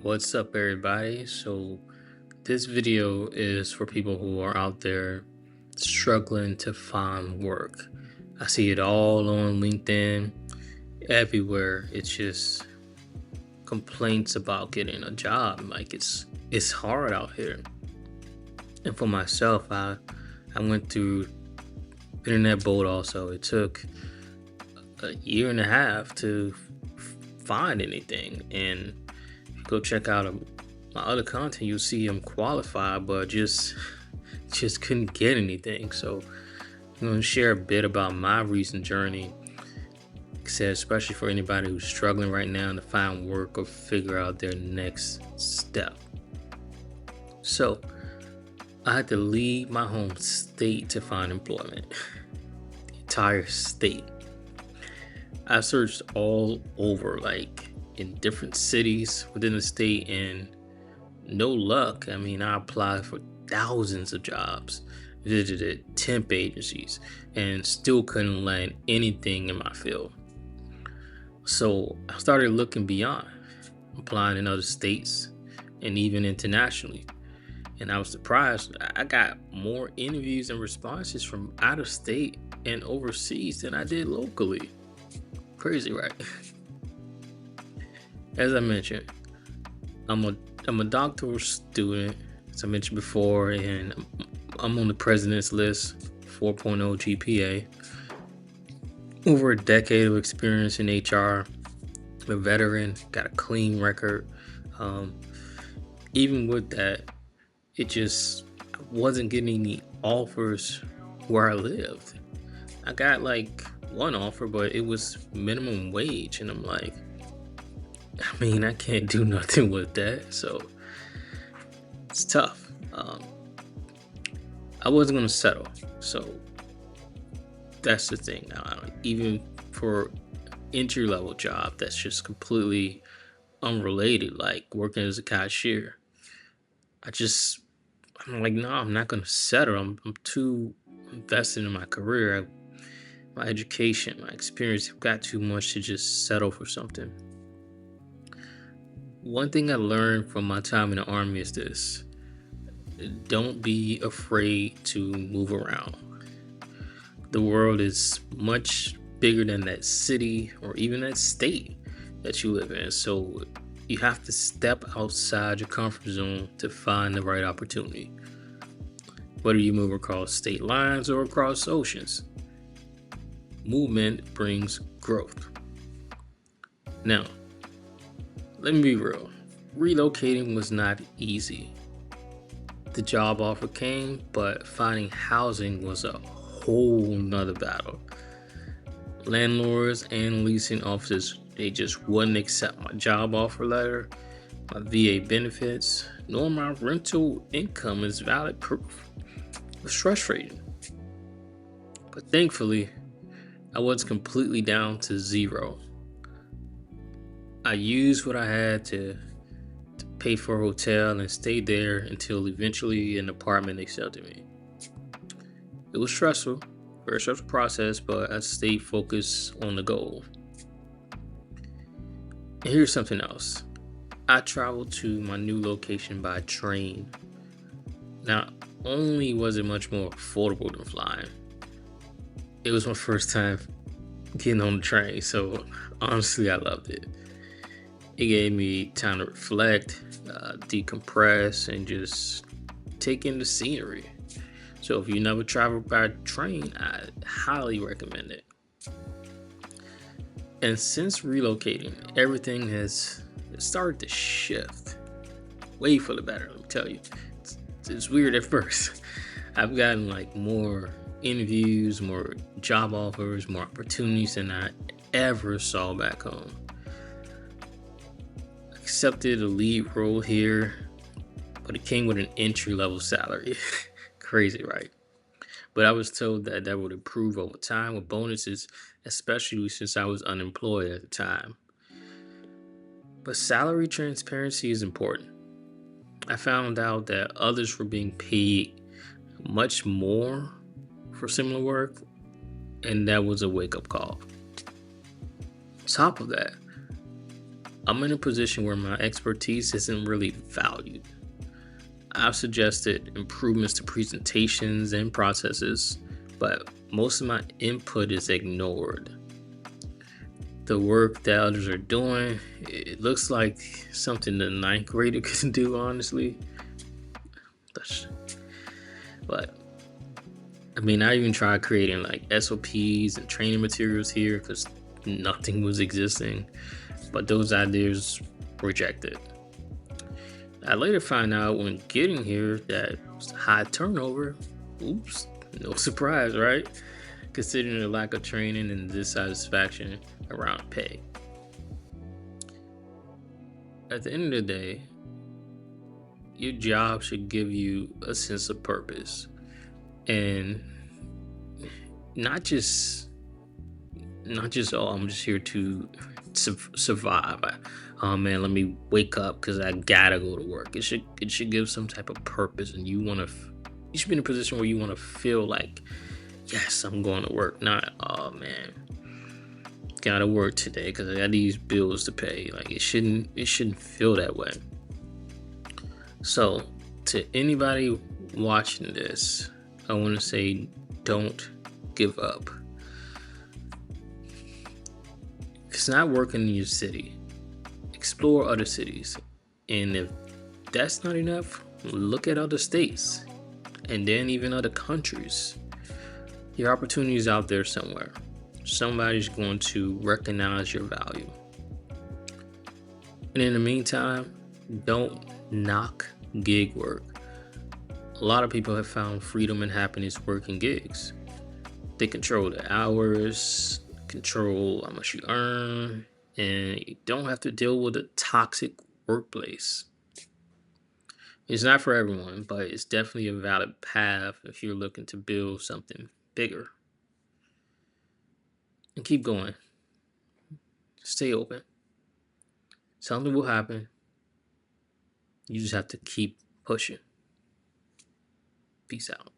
What's up, everybody? So, this video is for people who are out there struggling to find work. I see it all on LinkedIn, everywhere. It's just complaints about getting a job. Like it's hard out here. And for myself, I went through been in that boat also. It took a year and a half to find anything, and if you go check out my other content, you'll see I'm qualified, but just couldn't get anything. So I'm going to share a bit about my recent journey, like I said, especially for anybody who's struggling right now to find work or figure out their next step. So I had to leave my home state to find employment. The entire state. I searched all over, like in different cities within the state, and no luck. I mean, I applied for thousands of jobs, visited temp agencies, and still couldn't land anything in my field. So I started looking beyond, applying in other states and even internationally. And I was surprised. I got more interviews and responses from out of state and overseas than I did locally. Crazy, right? As I mentioned, I'm a doctoral student, as I mentioned before, and I'm on the president's list, 4.0 GPA. Over a decade of experience in HR, a veteran, got a clean record. Um, Even with that, I wasn't getting any offers where I lived. I got like one offer, but it was minimum wage, and I'm like, I mean, I can't do nothing with that. So it's tough. I wasn't gonna settle. So that's the thing. Even for entry level job, that's just completely unrelated. Like working as a cashier, I just I'm like, no, I'm not gonna settle. I'm too invested in my career, my education, my experience. I've got too much to just settle for something. One thing I learned from my time in the army is this: don't be afraid to move around. The world is much bigger than that city or even that state that you live in. So you have to step outside your comfort zone to find the right opportunity. Whether you move across state lines or across oceans, movement brings growth. Now, let me be real. Relocating was not easy. The job offer came, but finding housing was a whole nother battle. Landlords and leasing offices, they just wouldn't accept my job offer letter, my VA benefits, nor my rental income as valid proof. It was frustrating. But thankfully, I was completely down to zero. I used what I had to pay for a hotel and stayed there until eventually an apartment accepted me. It was stressful, very stressful process, but I stayed focused on the goal. And here's something else. I traveled to my new location by train. Not only was it much more affordable than flying, it was my first time getting on the train, so honestly, I loved it. It gave me time to reflect, decompress, and just take in the scenery. So if you never traveled by train, I highly recommend it. And since relocating, everything has started to shift way for the better. Let me tell you, it's weird at first. I've gotten like more interviews, more job offers, more opportunities than I ever saw back home. Accepted a lead role here, but it came with an entry level salary. Crazy, right? But I was told that that would improve over time with bonuses, especially since I was unemployed at the time. But salary transparency is important. I found out that others were being paid much more for similar work, and that was a wake up call. On top of that, I'm in a position where my expertise isn't really valued. I've suggested improvements to presentations and processes, but most of my input is ignored. The work that others are doing, it looks like something the ninth grader can do, honestly. But I mean, I even tried creating like SOPs and training materials here because nothing was existing, but those ideas rejected. I later find out when getting here that it's high turnover. Oops, no surprise, right? Considering the lack of training and dissatisfaction around pay. At the end of the day, your job should give you a sense of purpose and not just, oh, I'm just here to survive. Oh man, let me wake up because I gotta go to work. It should give some type of purpose, and you should be in a position where you want to feel like, yes, I'm going to work. Not, oh man, gotta work today because I got these bills to pay. Like it shouldn't feel that way. So to anybody watching this, I want to say, don't give up. It's not working in your city. Explore other cities. And if that's not enough, look at other states and then even other countries. Your opportunity is out there somewhere. Somebody's going to recognize your value. And in the meantime, don't knock gig work. A lot of people have found freedom and happiness working gigs. They control the hours, control how much you earn, and you don't have to deal with a toxic workplace. It's not for everyone, but it's definitely a valid path if you're looking to build something bigger. And keep going. Stay open. Something will happen. You just have to keep pushing. Peace out.